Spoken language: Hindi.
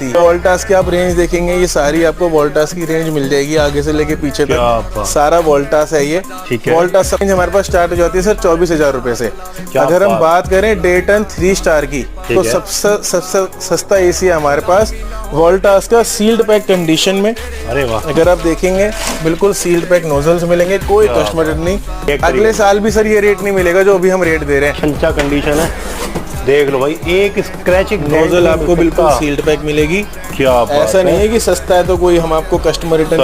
वोल्टास की आप रेंज देखेंगे, ये सारी आपको वोल्टास की रेंज मिल जाएगी आगे से लेके पीछे तक, सारा वोल्टास है ये। ठीक है। वोल्टास रेंज हमारे पास स्टार्ट हो जाती है सर 24,000 रुपए से। अगर हम बात करें डे टन 3 स्टार की, तो सबसे सस्ता एसी है हमारे पास वोल्टास का सील्ड पैक कंडीशन में। अरे वाह, अगर आप देखेंगे बिल्कुल सील्ड पैक नोजल्स मिलेंगे, कोई कस्टमर नहीं। अगले साल भी सर ये रेट नहीं मिलेगा जो अभी हम रेट दे रहे हैं। अच्छा कंडीशन है, देख लो भाई, एक स्क्रैचिंग नोजल आपको बिल्कुल सील्ड पैक मिलेगी। क्या बात ऐसा नहीं है कि सस्ता है तो कोई हम आपको कस्टमर रिटर्न